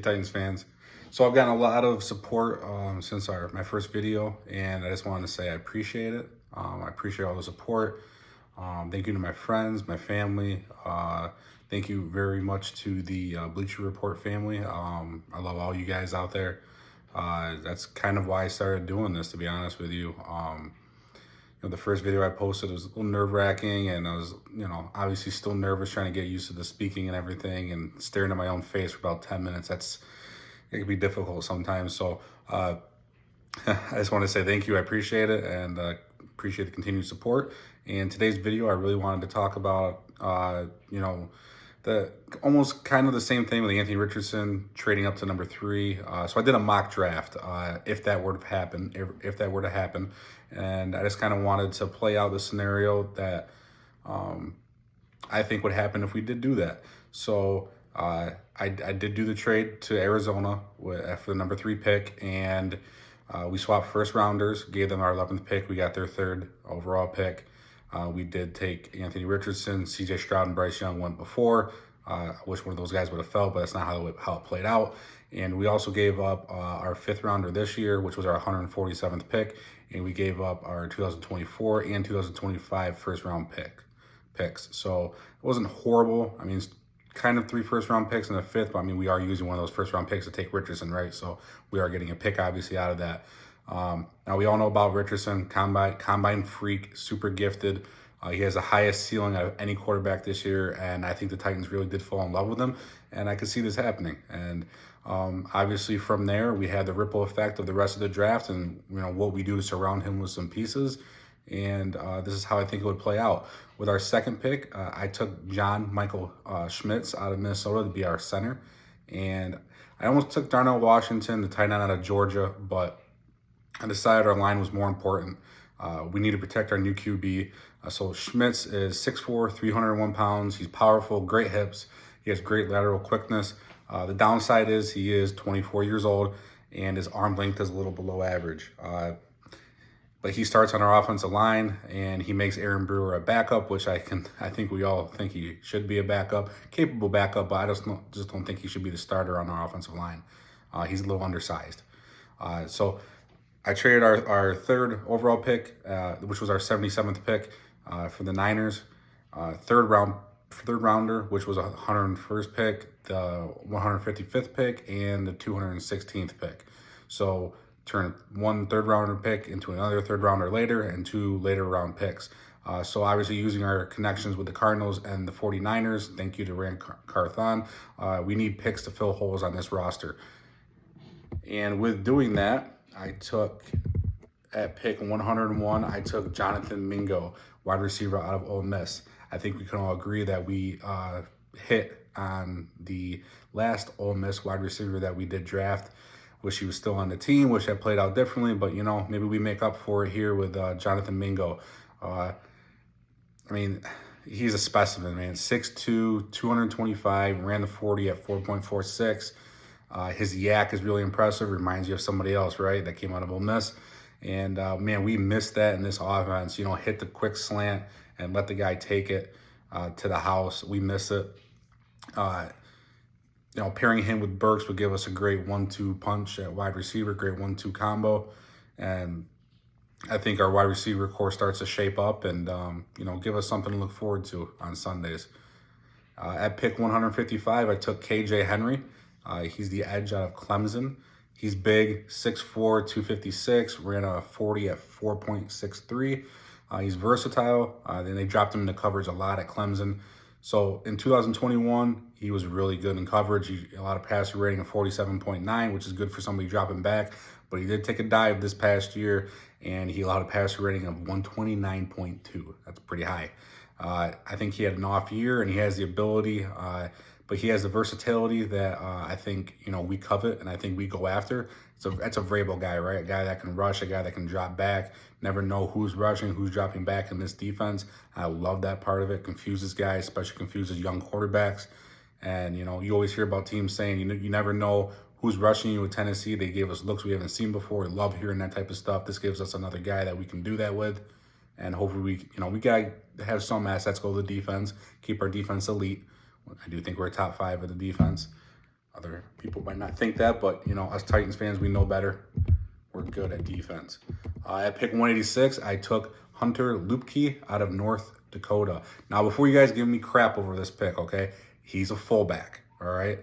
Titans fans. So I've gotten a lot of support since my first video, and I just wanted to say I appreciate it. I appreciate all the support. Thank you to my friends, my family. Thank you very much to the Bleacher Report family. I love all you guys out there. That's kind of why I started doing this, to be honest with you. The first video I posted was a little nerve-wracking, and I was, obviously still nervous, trying to get used to the speaking and everything, and staring at my own face for about 10 minutes. It can be difficult sometimes. So I just want to say thank you. I appreciate it, and appreciate the continued support. And today's video, I really wanted to talk about, the almost kind of the same thing with Anthony Richardson trading up to number 3. So I did a mock draft if that were to happen, and I just kind of wanted to play out the scenario that I think would happen if we did do that. So I did do the trade to Arizona for the number 3 pick, and we swapped first rounders, gave them our 11th pick. We got their 3rd overall pick. We did take Anthony Richardson, CJ Stroud, and Bryce Young went before. I wish one of those guys would have fell, but that's not how it played out. And we also gave up our 5th rounder this year, which was our 147th pick. And we gave up our 2024 and 2025 first round picks. So it wasn't horrible. I mean, it's kind of 3 first round picks and a 5th, but I mean, we are using one of those first round picks to take Richardson, right? So we are getting a pick obviously out of that. Now we all know about Richardson, combine freak, super gifted. He has the highest ceiling out of any quarterback this year, and I think the Titans really did fall in love with him, and I could see this happening. And obviously from there, we had the ripple effect of the rest of the draft and what we do to surround him with some pieces. And this is how I think it would play out. With our 2nd pick, I took John Michael Schmitz out of Minnesota to be our center. And I almost took Darnell Washington, the tight end out of Georgia, but I decided our line was more important. We need to protect our new QB. So Schmitz is 6'4", 301 pounds. He's powerful, great hips. He has great lateral quickness. The downside is he is 24 years old, and his arm length is a little below average. But he starts on our offensive line, and he makes Aaron Brewer a backup, which I think we all think he should be a backup, capable backup, but I just don't think he should be the starter on our offensive line. He's a little undersized. So I traded our 3rd overall pick, which was our 77th pick, for the Niners. 3rd rounder, which was a 101st pick, the 155th pick, and the 216th pick. So turn 1 3rd rounder pick into another 3rd rounder later, and 2 later round picks. So obviously using our connections with the Cardinals and the 49ers, thank you to Rand Carthon, we need picks to fill holes on this roster. And with doing that, I took, at pick 101, I took Jonathan Mingo, wide receiver out of Ole Miss. I think we can all agree that we hit on the last Ole Miss wide receiver that we did draft. Wish he was still on the team, wish that played out differently, but maybe we make up for it here with Jonathan Mingo. I mean, he's a specimen, man. 6'2", 225, ran the 40 at 4.46. His yak is really impressive. Reminds you of somebody else, right? That came out of Ole Miss. And man, we missed that in this offense. Hit the quick slant and let the guy take it to the house. We miss it. Pairing him with Burks would give us a great 1-2 punch at wide receiver, great 1-2 combo. And I think our wide receiver core starts to shape up and, give us something to look forward to on Sundays. At pick 155, I took KJ Henry. He's the edge out of Clemson. He's big, 6'4", 256, ran a 40 at 4.63. He's versatile. Then they dropped him into coverage a lot at Clemson. So in 2021, he was really good in coverage. A lot of passer rating of 47.9, which is good for somebody dropping back. But he did take a dive this past year, and he allowed a passer rating of 129.2. That's pretty high. I think he had an off year, and he has the ability, but he has the versatility that I think, we covet and I think we go after. That's a Vrabel guy, right? A guy that can rush, a guy that can drop back. Never know who's rushing, who's dropping back in this defense. I love that part of it. Confuses guys, especially confuses young quarterbacks. And, you always hear about teams saying, you never know who's rushing you with Tennessee. They gave us looks we haven't seen before. We love hearing that type of stuff. This gives us another guy that we can do that with. And hopefully we got to have some assets go to the defense, keep our defense elite. I do think we're top 5 of the defense. Other people might not think that, but, you know, us Titans fans, we know better. We're good at defense. At pick 186, I took Hunter Luepke out of North Dakota. Now, before you guys give me crap over this pick, okay, he's a fullback, all right?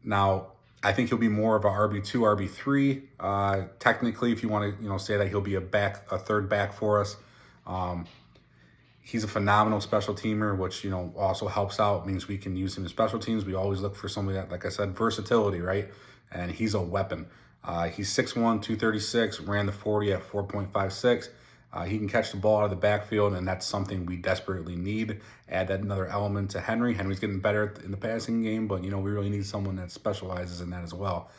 Now, I think he'll be more of a RB2, RB3. Technically, if you want to, you know, say that he'll be a third back for us. He's a phenomenal special teamer, which, you know, also helps out, means we can use him in special teams. We always look for somebody that, like I said, versatility, right? And he's a weapon. He's 6'1", 236, ran the 40 at 4.56. He can catch the ball out of the backfield, and that's something we desperately need. Add that another element to Henry. Henry's getting better in the passing game, but, you know, we really need someone that specializes in that as well.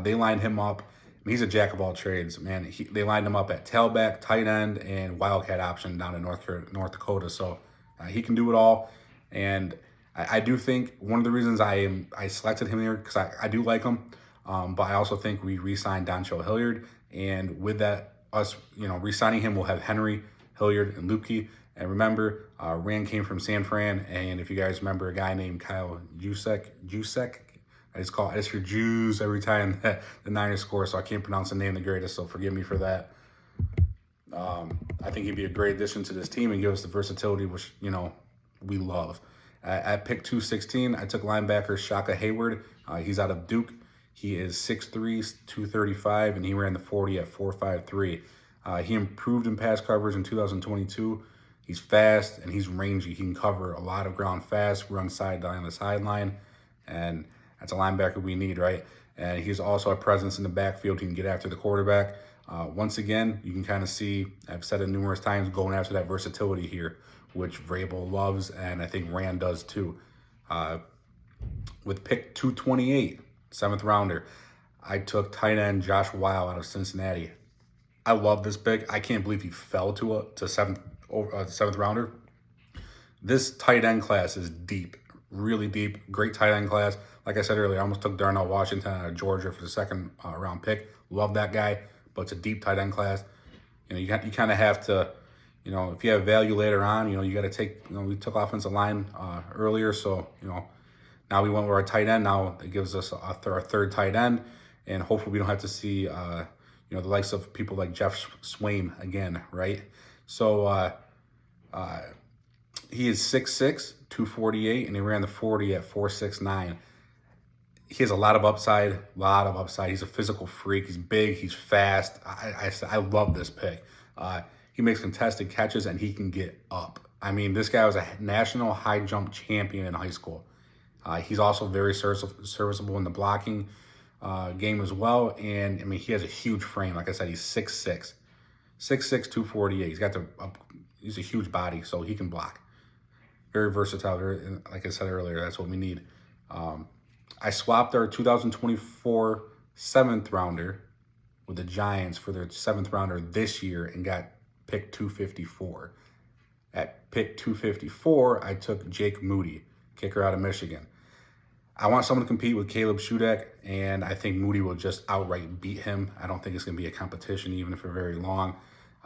They lined him up. He's a jack of all trades, man. They lined him up at tailback, tight end, and wildcat option down in North Dakota. So he can do it all. And I do think one of the reasons I selected him here, because I do like him, but I also think we re-signed Dontrell Hilliard. And with that, us, you know, re-signing him, we'll have Henry, Hilliard, and Luepke. And remember, Rand came from San Fran. And if you guys remember a guy named Kyle Juszczyk, I just hear Jews every time that the Niners score, so I can't pronounce the name the greatest, so forgive me for that. I think he'd be a great addition to this team and give us the versatility, which, you know, we love. At pick 216, I took linebacker Shaka Hayward. He's out of Duke. He is 6'3", 235, and he ran the 40 at 4.53. He improved in pass coverage in 2022. He's fast, and he's rangy. He can cover a lot of ground fast, run sideline on the sideline, and that's a linebacker we need, right? And he's also a presence in the backfield. He can get after the quarterback. Once again, you can kind of see, I've said it numerous times, going after that versatility here, which Vrabel loves, and I think Rand does too. With pick 228, 7th rounder, I took tight end Josh Weil out of Cincinnati. I love this pick. I can't believe he fell to seventh rounder. This tight end class is deep, really deep. Great tight end class. Like I said earlier, I almost took Darnell Washington out of Georgia for the second round pick. Love that guy, but it's a deep tight end class. You know, you kind of have to, you know, if you have value later on, you know, you got to take, you know, we took offensive line earlier, so, you know, now we went with our tight end. Now it gives us our third tight end, and hopefully we don't have to see, you know, the likes of people like Jeff Swaim again, right? So he is 6'6", 248, and he ran the 40 at 4.69. He has a lot of upside, He's a physical freak. He's big. He's fast. I love this pick. He makes contested catches, and he can get up. I mean, this guy was a national high jump champion in high school. He's also very serviceable in the blocking game as well. And, I mean, he has a huge frame. Like I said, he's 6'6", 248. He's a huge body, so he can block. Very versatile. Like I said earlier, that's what we need. I swapped our 2024 7th rounder with the Giants for their 7th rounder this year and got pick 254. At pick 254, I took Jake Moody, kicker out of Michigan. I want someone to compete with Caleb Shudak, and I think Moody will just outright beat him. I don't think it's going to be a competition even for very long.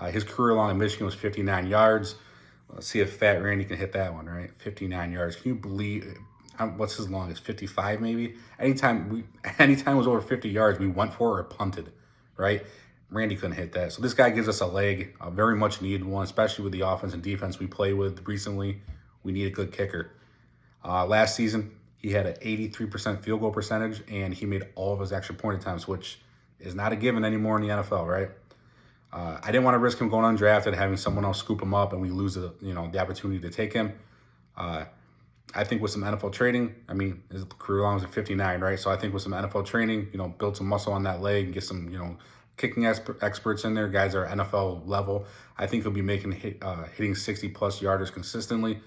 His career long in Michigan was 59 yards. Let's see if Fat Randy can hit that one, right? 59 yards. Can you believe... what's his longest? 55 maybe? Anytime it was over 50 yards, we went for it or punted, right? Randy couldn't hit that. So this guy gives us a leg, a very much needed one, especially with the offense and defense we play with recently. We need a good kicker. Last season, he had an 83% field goal percentage, and he made all of his extra point attempts, which is not a given anymore in the NFL, right? I didn't want to risk him going undrafted, having someone else scoop him up, and we lose the opportunity to take him. I think with some NFL training, I mean, his career long was at 59, right? So I think with some NFL training, you know, build some muscle on that leg, get some, you know, kicking experts in there, guys that are NFL level. I think he'll be hitting 60-plus yarders consistently.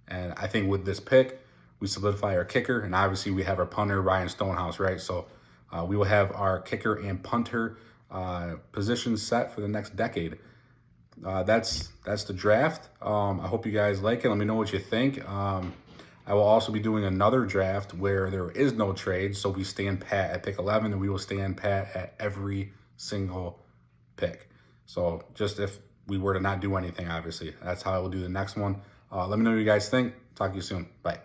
And I think with this pick, we solidify our kicker, and obviously we have our punter, Ryan Stonehouse, right? So we will have our kicker and punter positions set for the next decade. That's the draft. I hope you guys like it. Let me know what you think. I will also be doing another draft where there is no trade, so we stand pat at pick 11, and we will stand pat at every single pick. So just if we were to not do anything, obviously, that's how I will do the next one. Let me know what you guys think. Talk to you soon. Bye.